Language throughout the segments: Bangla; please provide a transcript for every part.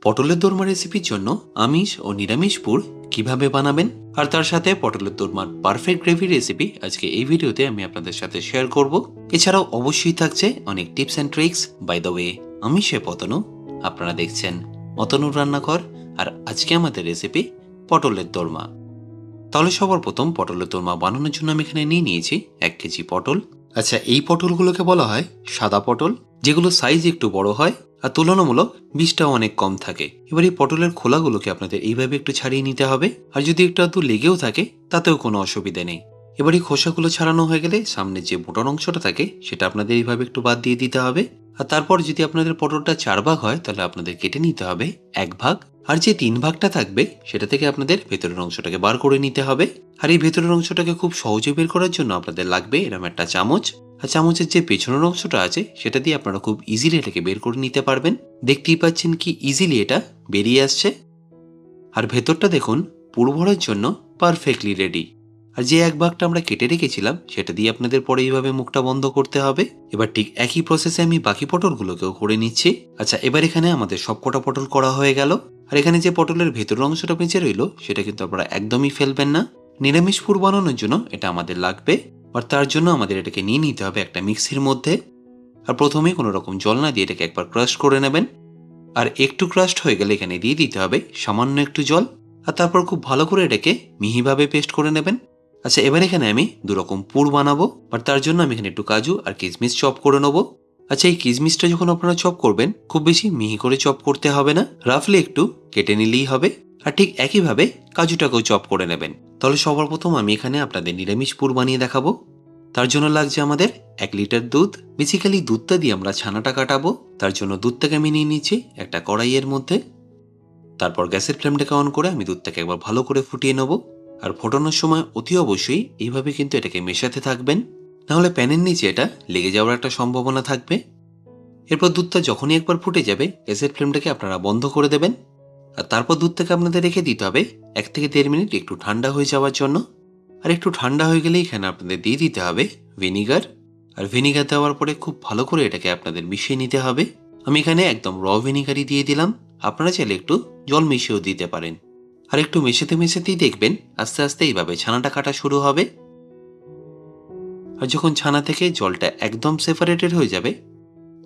পটলের দোরমা রেসিপির জন্য আমিষ ও নিরামিষ পুর কিভাবে বানাবেন আর তার সাথে পটলের দোরমার পারফেক্ট গ্রেভি রেসিপি আজকে এই ভিডিওতে আমি আপনাদের সাথে শেয়ার করব। এছাড়াও অবশ্যই থাকছে অনেক tips and tricks. By the way, আমি সে পতনু, আপনারা দেখছেন অতনুর রান্নাঘর, আর আজকে আমাদের রেসিপি পটলের দোরমা। তাহলে সবার প্রথম পটলের দোরমা বানানোর জন্য আমি এখানে নিয়ে নিয়েছি 1 কেজি পটল। আচ্ছা, এই পটলগুলোকে বলা হয় সাদা পটল, যেগুলো সাইজ একটু বড় হয় আর তুলনামূলক বীজটাও অনেক কম থাকে। এবার এই পটলের খোলাগুলোকে আপনাদের এইভাবে একটু ছাড়িয়ে নিতে হবে, আর যদি একটু আধটু লেগেও থাকে তাতেও কোনো অসুবিধা নেই। এবার এই খোসাগুলো ছাড়ানো হয়ে গেলে সামনে যে মোটর অংশটা থাকে সেটা আপনাদের এইভাবে একটু বাদ দিয়ে দিতে হবে। আর তারপর যদি আপনাদের পটলটা 4 ভাগ হয় তাহলে আপনাদের কেটে নিতে হবে 1 ভাগ, আর যে 3 ভাগটা থাকবে সেটা থেকে আপনাদের ভেতরের অংশটাকে বার করে নিতে হবে। আর এই ভেতরের অংশটাকে খুব সহজে বের করার জন্য আপনাদের লাগবে এরকম একটা চামচ। আর চামচের যে পেছনের অংশটা আছে সেটা দিয়ে আপনারা খুব ইজিলি এটাকে বের করে নিতে পারবেন। দেখতেই পাচ্ছেন কি ইজিলি এটা বেরিয়ে আসছে। আর ভেতরটা দেখুন পুর ভরার জন্য পারফেক্টলি রেডি। আর যে 1 ভাগটা আমরা কেটে রেখেছিলাম সেটা দিয়ে আপনাদের পরে এইভাবে মুখটা বন্ধ করতে হবে। এবার ঠিক একই প্রসেসে আমি বাকি পটলগুলোকেও করে নিচ্ছি। আচ্ছা, এবার এখানে আমাদের সবকটা পটল করা হয়ে গেল। আর এখানে যে পটলের ভেতরের অংশটা বেঁচে রইল সেটা কিন্তু আপনারা একদমই ফেলবেন না। নিরামিষ পুর বানানোর জন্য এটা আমাদের লাগবে, আর তার জন্য আমাদের এটাকে নিয়ে নিতে হবে একটা মিক্সির মধ্যে। আর প্রথমে কোনো রকম জল না দিয়ে এটাকে একবার ক্রাশ করে নেবেন। আর একটু ক্রাশড হয়ে গেলে এখানে দিয়ে দিতে হবে সামান্য একটু জল, আর তারপর খুব ভালো করে এটাকে মিহিভাবে পেস্ট করে নেবেন। আচ্ছা, এবার এখানে আমি 2 রকম পুর বানাবো, আর তার জন্য আমি এখানে একটু কাজু আর কিশমিশ চপ করে নেবো। আচ্ছা, এই কিশমিশটা যখন আপনারা চপ করবেন খুব বেশি মিহি করে চপ করতে হবে না, রাফলি একটু কেটে নিলেই হবে। আর ঠিক একইভাবে কাজুটাকেও চপ করে নেবেন। তাহলে সবার প্রথম আমি এখানে আপনাদের নিরামিষ পুর বানিয়ে দেখাবো। তার জন্য লাগছে আমাদের 1 লিটার দুধ। বেসিক্যালি দুধটা দিয়ে আমরা ছানাটা কাটাবো। তার জন্য দুধটাকে আমি নিয়ে নিচ্ছি একটা কড়াইয়ের মধ্যে। তারপর গ্যাসের ফ্লেমটাকে অন করে আমি দুধটাকে একবার ভালো করে ফুটিয়ে নেব। আর ফোটানোর সময় অতি অবশ্যই এইভাবে কিন্তু এটাকে মেশাতে থাকবেন, নাহলে প্যানের নিচে এটা লেগে যাওয়ার একটা সম্ভাবনা থাকবে। এরপর দুধটা যখনই একবার ফুটে যাবে গ্যাসের ফ্লেমটাকে আপনারা বন্ধ করে দেবেন। আর তারপর দুধটাকে আপনাদের রেখে দিতে হবে 1 থেকে 1.5 মিনিট একটু ঠান্ডা হয়ে যাওয়ার জন্য। আর একটু ঠান্ডা হয়ে গেলে এখানে আপনাদের দিয়ে দিতে হবে ভিনিগার। আর ভিনিগার দেওয়ার পরে খুব ভালো করে এটাকে আপনাদের মিশিয়ে নিতে হবে। আমি এখানে একদম র ভিনিগারই দিয়ে দিলাম, আপনারা চাইলে একটু জল মিশিয়েও দিতে পারেন। আর একটু মেশাতে মেশাতেই দেখবেন আস্তে আস্তে এইভাবে ছানাটা কাটা শুরু হবে। আর যখন ছানা থেকে জলটা একদম সেপারেটেড হয়ে যাবে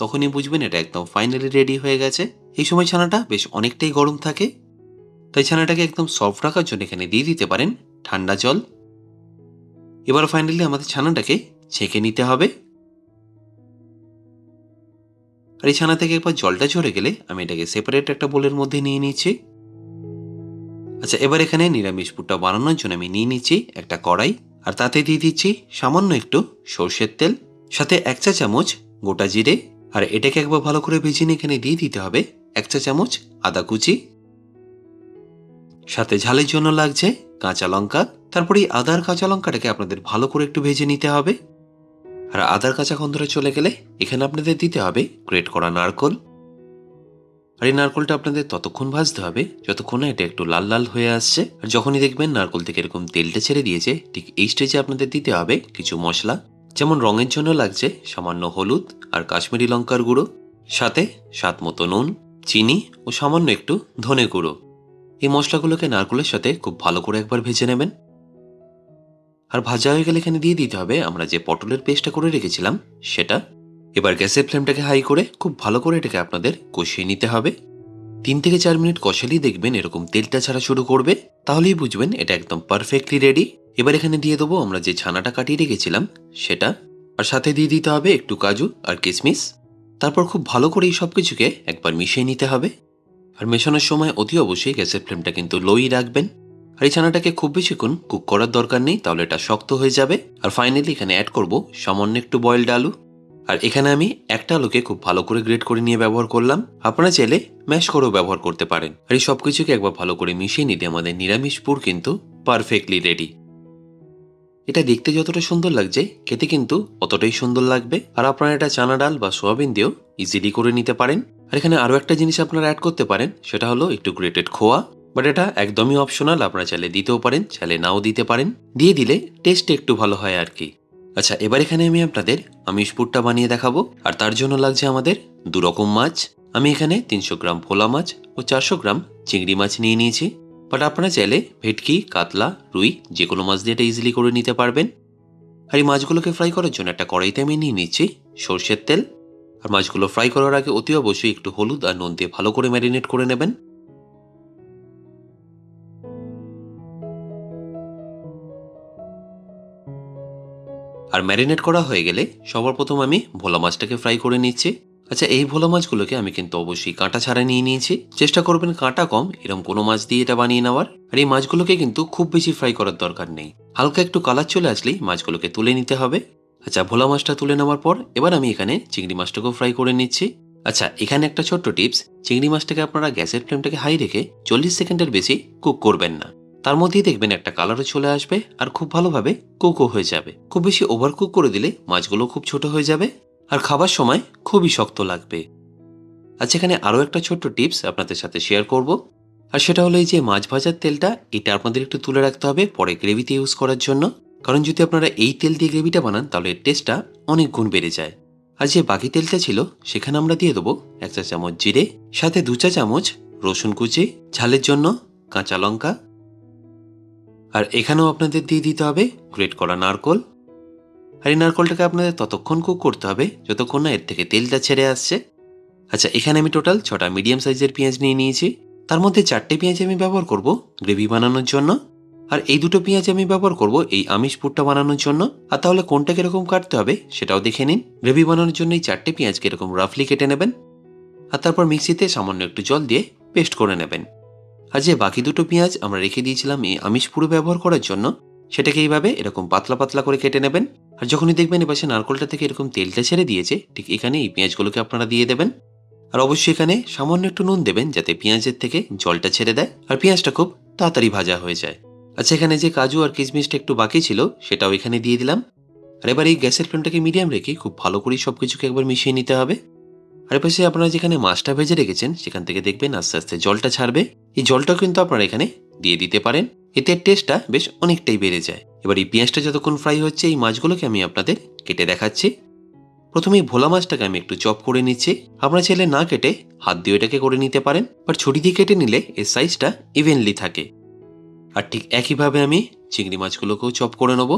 তখনই বুঝবেন এটা একদম ফাইনালি রেডি হয়ে গেছে। এই সময় ছানাটা বেশ অনেকটাই গরম থাকে, তাই ছানাটাকে একদম সফট রাখার জন্য এখানে দিয়ে দিতে পারেন ঠান্ডা জল। এবার ফাইনালি আমাদের ছানাটাকে ছেঁকে নিতে হবে। আর এই ছানা থেকে একবার জলটা ঝরে গেলে আমি এটাকে সেপারেট একটা বোলের মধ্যে নিয়ে নিচ্ছি। আচ্ছা, এবার এখানে নিরামিষ পুরটা বানানোর জন্য আমি নিয়ে নিচ্ছি একটা কড়াই, আর তাতে দিয়ে দিচ্ছি সামান্য একটু সর্ষের তেল, সাথে 1 চা চামচ গোটা জিরে। আর এটাকে একবার ভালো করে ভেজে নিয়ে এখানে দিয়ে দিতে হবে 1 চা চামচ আদা কুচি, সাথে ঝালের জন্য লাগছে কাঁচা লঙ্কা। তারপরে এই আদার কাঁচা লঙ্কাটাকে আপনাদের ভালো করে একটু ভেজে নিতে হবে। আর আদার কাঁচা গন্ধটা চলে গেলে এখানে আপনাদের দিতে হবে গ্রেট করা নারকোল। আর এই নারকোলটা আপনাদের ততক্ষণ ভাজতে হবে যতক্ষণ না এটা একটু লাল লাল হয়ে আসছে। আর যখনই দেখবেন নারকোল থেকে এরকম তেলটা ছেড়ে দিয়েছে ঠিক এই স্টেজে আপনাদের দিতে হবে কিছু মশলা। যেমন রঙের জন্য লাগছে সামান্য হলুদ আর কাশ্মীরি লঙ্কার গুঁড়ো, সাথে স্বাদ মতো নুন, চিনি ও সামান্য একটু ধনে গুঁড়ো। এই মশলাগুলোকে নারকোলের সাথে খুব ভালো করে একবার ভেজে নেবেন। আর ভাজা হয়ে গেলে এখানে দিয়ে দিতে হবে আমরা যে পটলের পেস্টটা করে রেখেছিলাম সেটা। এবার গ্যাসের ফ্লেমটাকে হাই করে খুব ভালো করে এটাকে আপনাদের কষিয়ে নিতে হবে। 3 থেকে 4 মিনিট কষালেই দেখবেন এরকম তেলটা ছাড়া শুরু করবে, তাহলেই বুঝবেন এটা একদম পারফেক্টলি রেডি। এবার এখানে দিয়ে দেবো আমরা যে ছানাটা কাটিয়ে রেখেছিলাম সেটা, আর সাথে দিয়ে দিতে হবে একটু কাজু আর কিশমিশ। তারপর খুব ভালো করে এই সব কিছুকে একবার মিশিয়ে নিতে হবে। আর মেশানোর সময় অতি অবশ্যই গ্যাসের ফ্লেমটা কিন্তু লোই রাখবেন। আর এই ছানাটাকে খুব বেশিক্ষণ কুক করার দরকার নেই, তাহলে এটা শক্ত হয়ে যাবে। আর ফাইনালি এখানে অ্যাড করব সামান্য একটু বয়েলড আলু। আর এখানে আমি একটা আলুকে খুব ভালো করে গ্রেট করে নিয়ে ব্যবহার করলাম, আপনারা চাইলে ম্যাশ করেও ব্যবহার করতে পারেন। আর এই সব কিছুকে একবার ভালো করে মিশিয়ে নিতে আমাদের নিরামিষ পুর কিন্তু পারফেক্টলি রেডি। এটা দেখতে যতটা সুন্দর লাগছে খেতে কিন্তু অতটাই সুন্দর লাগবে। আর আপনারা এটা চানা ডাল বা সোয়াবিন দিয়েও ইজিলি করে নিতে পারেন। আর এখানে আরও একটা জিনিস আপনারা অ্যাড করতে পারেন, সেটা হলো একটু গ্রেটেড খোয়া। বাট এটা একদমই অপশনাল, আপনারা চাইলে দিতেও পারেন, চাইলে নাও দিতে পারেন। দিয়ে দিলে টেস্ট একটু ভালো হয় আর কি। আচ্ছা, এবার এখানে আমি আপনাদের আমিষ পুরটা বানিয়ে দেখাবো। আর তার জন্য লাগছে আমাদের 2 রকম মাছ। আমি এখানে 300 গ্রাম ভোলা মাছ ও 400 গ্রাম চিংড়ি মাছ নিয়ে নিয়েছি। বাট আপনারা চাইলে ভেটকি, কাতলা, রুই যে কোনো মাছ দিয়ে এটা ইজিলি করে নিতে পারবেন। আর এই মাছগুলোকে ফ্রাই করার জন্য একটা কড়াইতে আমি নিয়ে নিচ্ছি সর্ষের তেল। আর মাছগুলো ফ্রাই করার আগে অতি অবশ্যই একটু হলুদ আর নুন দিয়ে ভালো করে ম্যারিনেট করে নেবেন। আর ম্যারিনেট করা হয়ে গেলে সবার প্রথম আমি ভোলা মাছটাকে ফ্রাই করে নিচ্ছি। আচ্ছা, এই ভোলা মাছগুলোকে আমি কিন্তু অবশ্যই কাঁটা ছাড়া নিয়ে নিয়েছি। চেষ্টা করবেন কাঁটা কম এরকম কোনো মাছ দিয়ে এটা বানিয়ে নেওয়ার। আর এই মাছগুলোকে কিন্তু খুব বেশি ফ্রাই করার দরকার নেই, হালকা একটু কালার চলে আসলেই মাছগুলোকে তুলে নিতে হবে। আচ্ছা, ভোলা মাছটা তুলে নেওয়ার পর এবার আমি এখানে চিংড়ি মাছটাকেও ফ্রাই করে নিচ্ছি। আচ্ছা, এখানে একটা ছোট্ট টিপস, চিংড়ি মাছটাকে আপনারা গ্যাসের ফ্লেমটাকে হাই রেখে 40 সেকেন্ডের বেশি কুক করবেন না। তার মধ্যেই দেখবেন একটা কালারও চলে আসবে আর খুব ভালোভাবে কুকও হয়ে যাবে। খুব বেশি ওভার কুক করে দিলে মাছগুলো খুব ছোট হয়ে যাবে আর খাবার সময় খুবই শক্ত লাগবে। আচ্ছা, এখানে আরও একটা ছোট্ট টিপস আপনাদের সাথে শেয়ার করব। আর সেটা হলো এই যে মাছ ভাজার তেলটা, এটা আপনাদের একটু তুলে রাখতে হবে পরে গ্রেভিতে ইউজ করার জন্য। কারণ যদি আপনারা এই তেল দিয়ে গ্রেভিটা বানান তাহলে এর টেস্টটা অনেক গুণ বেড়ে যায়। আর যে বাকি তেলটা ছিল সেখানে আমরা দিয়ে দেবো 1 চা চামচ জিরে, সাথে 2 চা চামচ রসুন কুচি, ঝালের জন্য কাঁচা লঙ্কা। আর এখানেও আপনাদের দিয়ে দিতে হবে গ্রেট করা নারকোল। আর এই নারকোলটাকে আপনাদের ততক্ষণ কুক করতে হবে যতক্ষণ না এর থেকে তেলটা ছেড়ে আসছে। আচ্ছা, এখানে আমি টোটাল 6টা মিডিয়াম সাইজের পেঁয়াজ নিয়ে নিয়েছি। তার মধ্যে 4টে পেঁয়াজ আমি ব্যবহার করব গ্রেভি বানানোর জন্য, আর এই 2টো পেঁয়াজ আমি ব্যবহার করব এই আমিষ পুরটা বানানোর জন্য। আর তাহলে কোনটা কিরকম কাটতে হবে সেটাও দেখে নিন। গ্রেভি বানানোর জন্য এই 4টে পেঁয়াজকে এরকম রাফলি কেটে নেবেন আর তারপর মিক্সিতে সামান্য একটু জল দিয়ে পেস্ট করে নেবেন। আর যে বাকি 2টো পেঁয়াজ আমরা রেখে দিয়েছিলাম এই আমিষ পুরো ব্যবহার করার জন্য, সেটাকে এইভাবে এরকম পাতলা পাতলা করে কেটে নেবেন। আর যখনই দেখবেন এপাশে নারকোলটা থেকে এরকম তেলটা ছেড়ে দিয়েছে, ঠিক এখানে এই পেঁয়াজগুলোকে আপনারা দিয়ে দেবেন। আর অবশ্যই এখানে সামান্য একটু নুন দেবেন যাতে পেঁয়াজের থেকে জলটা ছেড়ে দেয় আর পেঁয়াজটা খুব তাড়াতাড়ি ভাজা হয়ে যায়। আচ্ছা, এখানে যে কাজু আর কিশমিশটা একটু বাকি ছিল সেটাও এখানে দিয়ে দিলাম। আর এবার এই গ্যাসের ফ্লেমটাকে মিডিয়াম রেখে খুব ভালো করে সবকিছুকে একবার মিশিয়ে নিতে হবে। আর পাশে আপনারা যেখানে মাছটা ভেজে রেখেছেন সেখান থেকে দেখবেন আস্তে আস্তে জলটা ছাড়বে। এই জলটাও কিন্তু আপনারা এখানে দিয়ে দিতে পারেন, এতে টেস্টটা বেশ অনেকটাই বেড়ে যায়। এবার এই পেঁয়াজটা যতক্ষণ ফ্রাই হচ্ছে এই মাছগুলোকে আমি আপনাদের কেটে দেখাচ্ছি। প্রথমে এই ভোলা মাছটাকে আমি একটু চপ করে নিচ্ছি। আপনারা চাইলে না কেটে হাত দিয়ে এটাকে করে নিতে পারেন, বাট ছুরি দিয়ে কেটে নিলে এর সাইজটা ইভেনলি থাকে। আর ঠিক একইভাবে আমি চিংড়ি মাছগুলোকেও চপ করে নেব।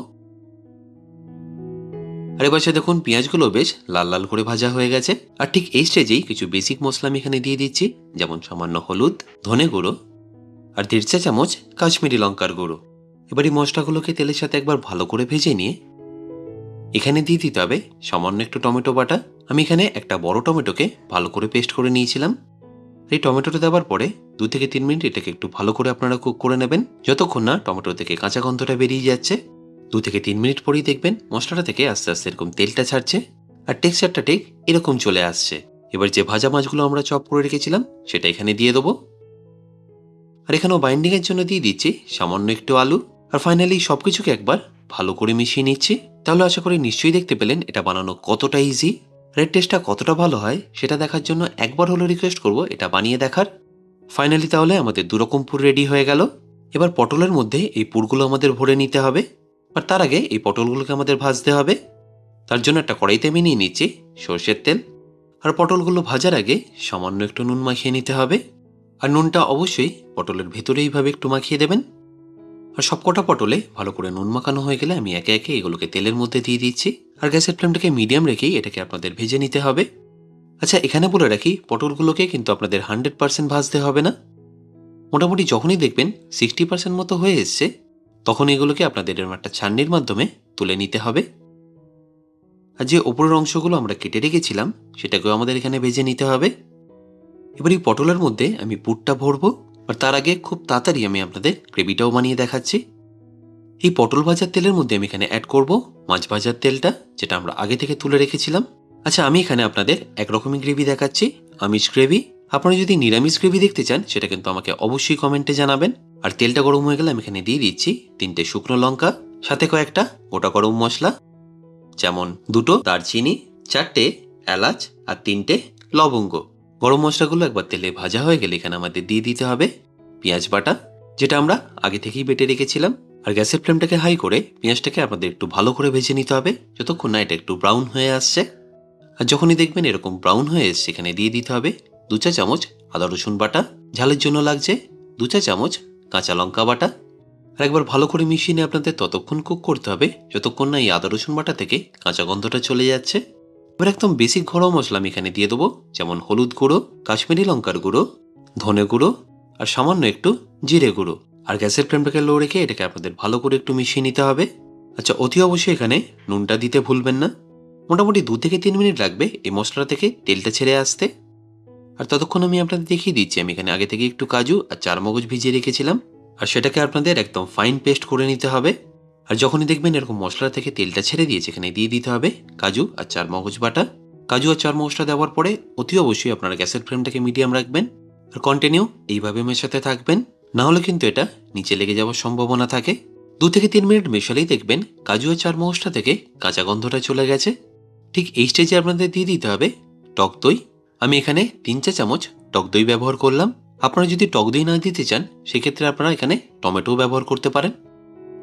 আর এবার দেখুন পেঁয়াজগুলো বেশ লাল লাল করে ভাজা হয়ে গেছে। আর ঠিক এই স্টেজেই কিছু বেসিক মশলা আমি এখানে দিয়ে দিচ্ছি, যেমন সামান্য হলুদ, ধনে গুঁড়ো আর 1.5 চা চামচ কাশ্মীরি লঙ্কার গুঁড়ো। এবার এই মশলাগুলোকে তেলের সাথে একবার ভালো করে ভেজে নিয়ে এখানে দিয়ে দিতে হবে সামান্য একটু টমেটো বাটা। আমি এখানে একটা বড় টমেটোকে ভালো করে পেস্ট করে নিয়েছিলাম। এই টমেটোটা দেওয়ার পরে 2 থেকে 3 মিনিট এটাকে একটু ভালো করে আপনারা কুক করে নেবেন, যতক্ষণ না টমেটো থেকে কাঁচা গন্ধটা বেরিয়ে যাচ্ছে। 2 থেকে 3 মিনিট পরেই দেখবেন মশলাটা থেকে আস্তে আস্তে এরকম তেলটা ছাড়ছে আর টেক্সচারটা ঠিক এরকম চলে আসছে। এবার যে ভাজা মাছগুলো আমরা চপ করে রেখেছিলাম সেটা এখানে দিয়ে দেবো। আর এখানেও বাইন্ডিং এর জন্য দিয়ে দিচ্ছি সামান্য একটু আলু। আর ফাইনালি সবকিছুকে একবার ভালো করে মিশিয়ে নিচ্ছি। তাহলে আশা করি নিশ্চয়ই দেখতে পেলেন এটা বানানো কতটা ইজি। আর এর টেস্টটা কতটা ভালো হয় সেটা দেখার জন্য একবার হলো রিকোয়েস্ট করব এটা বানিয়ে দেখার। ফাইনালি তাহলে আমাদের 2 রকম পুর রেডি হয়ে গেল। এবার পটলের মধ্যে এই পুরগুলো আমাদের ভরে নিতে হবে। আর তার আগে এই পটলগুলোকে আমাদের ভাজতে হবে। তার জন্য একটা কড়াইতে আমি নিয়ে নিচ্ছি সর্ষের তেল। আর পটলগুলো ভাজার আগে সামান্য একটু নুন মাখিয়ে নিতে হবে। আর নুনটা অবশ্যই পটলের ভেতরে এইভাবে একটু মাখিয়ে দেবেন। আর সবকটা পটলে ভালো করে নুন মাখানো হয়ে গেলে আমি একে একে এগুলোকে তেলের মধ্যে দিয়ে দিচ্ছি। আর গ্যাসের ফ্লেমটাকে মিডিয়াম রেখেই এটাকে আপনাদের ভেজে নিতে হবে। আচ্ছা, এখানে বলে রাখি পটলগুলোকে কিন্তু আপনাদের 100% ভাজতে হবে না। মোটামুটি যখনই দেখবেন 60% মতো হয়ে এসছে তখন এগুলোকে আপনাদের এরকম একটা ছাঁকনির মাধ্যমে তুলে নিতে হবে। আর যে ওপরের অংশগুলো আমরা কেটে রেখেছিলাম সেটাকেও আমাদের এখানে ভেজে নিতে হবে। এবার এই পটলের মধ্যে আমি পুরটা ভরবো। আর তার আগে খুব তাড়াতাড়ি আমি আপনাদের গ্রেভিটাও বানিয়ে দেখাচ্ছি। এই পটল ভাজার তেলের মধ্যে আমি এখানে অ্যাড করব মাছ ভাজার তেলটা, যেটা আমরা আগে থেকে তুলে রেখেছিলাম। আচ্ছা, আমি এখানে আপনাদের একরকমই গ্রেভি দেখাচ্ছি, আমিষ গ্রেভি। আপনারা যদি নিরামিষ গ্রেভি দেখতে চান সেটা কিন্তু আমাকে অবশ্যই কমেন্টে জানাবেন। আর তেলটা গরম হয়ে গেলে আমি এখানে দিয়ে দিচ্ছি 3টে শুকনো লঙ্কা, সাথে কয়েকটা গোটা গরম মশলা, যেমন 2টো দারচিনি, 4টে এলাচ আর 3টে লবঙ্গ। গরম মশলাগুলো একবার তেলে ভাজা হয়ে গেলে এখানে আমাদের দিয়ে দিতে হবে পেঁয়াজ বাটা, যেটা আমরা আগে থেকেই বেটে রেখেছিলাম। আর গ্যাসের ফ্লেমটাকে হাই করে পেঁয়াজটাকে আপনাদের একটু ভালো করে ভেজে নিতে হবে যতক্ষণ না এটা একটু ব্রাউন হয়ে আসছে। আর যখনই দেখবেন এরকম ব্রাউন হয়ে এসছে এখানে দিয়ে দিতে হবে 2 চা চামচ আদা রসুন বাটা, ঝালের জন্য লাগছে 2 চা চামচ কাঁচা লঙ্কা বাটা। আর একবার ভালো করে মিশিয়ে নিয়ে আপনাদের ততক্ষণ কুক করতে হবে যতক্ষণ না এই আদা রসুন বাটা থেকে কাঁচা গন্ধটা চলে যাচ্ছে। এবার একদম বেসিক ঘরোয়া মশলা আমি এখানে দিয়ে দেবো, যেমন হলুদ গুঁড়ো, কাশ্মীরি লঙ্কার গুঁড়ো, ধনে গুঁড়ো আর সামান্য একটু জিরে গুঁড়ো। আর গ্যাসের ফ্লেমটাকে লো রেখে এটাকে আপনাদের ভালো করে একটু মিশিয়ে নিতে হবে। আচ্ছা, অতি অবশ্যই এখানে নুনটা দিতে ভুলবেন না। মোটামুটি 2 থেকে 3 মিনিট লাগবে এই মশলা থেকে তেলটা ছেড়ে আসতে। আর ততক্ষণ আমি আপনাদের দেখিয়ে দিচ্ছি, আমি এখানে আগে থেকে একটু কাজু আর চারমগজ ভিজিয়ে রেখেছিলাম, আর সেটাকে আপনাদের একদম ফাইন পেস্ট করে নিতে হবে। আর যখনই দেখবেন এরকম মশলা থেকে তেলটা ছেড়ে দিয়েছে, এখানে দিয়ে দিতে হবে কাজু আর চারমগজ বাটা। কাজু আর চারমগজটা দেওয়ার পরে অতি অবশ্যই আপনারা গ্যাসের ফ্লেমটাকে মিডিয়াম রাখবেন আর কন্টিনিউ এইভাবে মেশাতে থাকবেন, না হলে কিন্তু এটা নিচে লেগে যাওয়ার সম্ভাবনা থাকে। 2 থেকে 3 মিনিট মেশালেই দেখবেন কাজু আর চারমগজটা থেকে কাঁচা গন্ধটা চলে গেছে। ঠিক এই স্টেজে আপনাদের দিয়ে দিতে হবে টক দই। আমি এখানে 3 চা চামচ টক দই ব্যবহার করলাম। আপনারা যদি টক দই না দিতে চান সেক্ষেত্রে আপনারা এখানে টমেটো ব্যবহার করতে পারেন।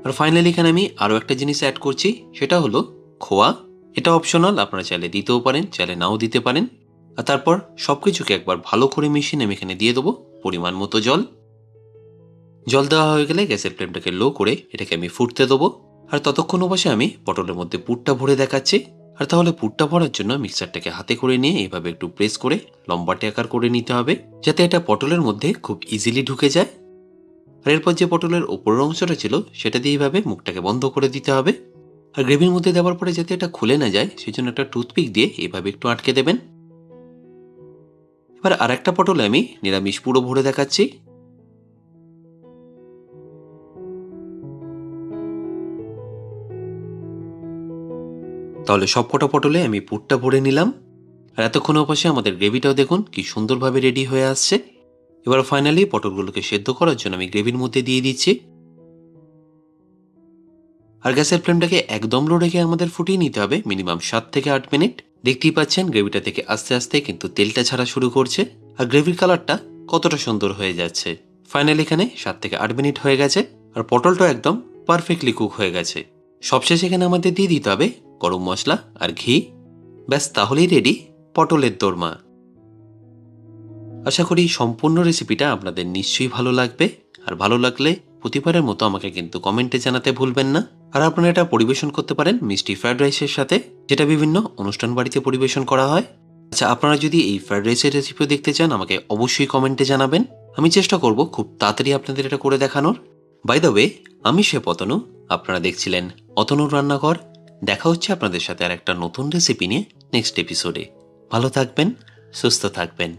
আর ফাইনালি এখানে আমি আরও একটা জিনিস অ্যাড করছি, সেটা হলো খোয়া। এটা অপশনাল, আপনারা চাইলে দিতেও পারেন, চাইলে নাও দিতে পারেন। আর তারপর সবকিছুকে একবার ভালো করে মিশিয়ে আমি এখানে দিয়ে দেবো পরিমাণ মতো জল। জল দেওয়া হয়ে গেলে গ্যাসের ফ্লেমটাকে লো করে এটাকে আমি ফুটতে দেবো। আর ততক্ষণ অবশ্যই আমি পটলের মধ্যে পুরটা ভরে দেখাচ্ছি। আর তাহলে পুরটা ভরার জন্য মিক্সারটাকে হাতে করে নিয়ে এইভাবে একটু প্রেস করে লম্বাটে আকার করে নিতে হবে, যাতে এটা পটলের মধ্যে খুব ইজিলি ঢুকে যায়। আর এরপর যে পটলের ওপরের অংশটা ছিল সেটা দিয়ে এইভাবে মুখটাকে বন্ধ করে দিতে হবে। আর গ্রেভির মধ্যে দেওয়ার পরে যাতে এটা খুলে না যায় সেই জন্য একটা টুথপিক দিয়ে এইভাবে একটু আটকে দেবেন। এবার আর একটা পটলে আমি নিরামিষ পুরো ভরে দেখাচ্ছি। তাহলে সব কটা পটলে আমি পুরটা ভরে নিলাম। আর এতক্ষণ অবশ্যই আমাদের গ্রেভিটাও দেখুন কি সুন্দরভাবে রেডি হয়ে আসছে। এবার ফাইনালি পটলগুলোকে সেদ্ধ করার জন্য আমি গ্রেভির মধ্যে দিয়ে দিচ্ছি। আর গ্যাসের ফ্লেমটাকে একদম লো রেখে আমাদের ফুটিয়ে নিতে হবে মিনিমাম 7 থেকে 8 মিনিট। দেখতেই পাচ্ছেন গ্রেভিটা থেকে আস্তে আস্তে কিন্তু তেলটা ছাড়া শুরু করছে আর গ্রেভির কালারটা কতটা সুন্দর হয়ে যাচ্ছে। ফাইনালি এখানে 7 থেকে 8 মিনিট হয়ে গেছে আর পটলটা একদম পারফেক্টলি কুক হয়ে গেছে। সবশেষে এখানে আমাদের দিয়ে দিতে হবে গরম মশলা আর ঘি। ব্যাস, তাহলেই রেডি পটলের দোরমা। আশা করি সম্পূর্ণ রেসিপিটা আপনাদের নিশ্চয়ই ভালো লাগবে। আর ভালো লাগলে প্রতিবারের মতো আমাকে কিন্তু কমেন্টে জানাতে ভুলবেন না। আর আপনারা এটা পরিবেশন করতে পারেন মিষ্টি ফ্রাইড রাইসের সাথে, যেটা বিভিন্ন অনুষ্ঠান বাড়িতে পরিবেশন করা হয়। আচ্ছা, আপনারা যদি এই ফ্রাইড রাইসের রেসিপিও দেখতে চান আমাকে অবশ্যই কমেন্টে জানাবেন। আমি চেষ্টা করব খুব তাড়াতাড়ি আপনাদের এটা করে দেখানোর। বাই দ্য ওয়ে, আমি শেফ অতনু, আপনারা দেখছিলেন অতনুর রান্নাঘর। দেখা হচ্ছে আপনাদের সাথে আর একটা নতুন রেসিপি নিয়ে নেক্সট এপিসোডে। ভালো থাকবেন, সুস্থ থাকবেন।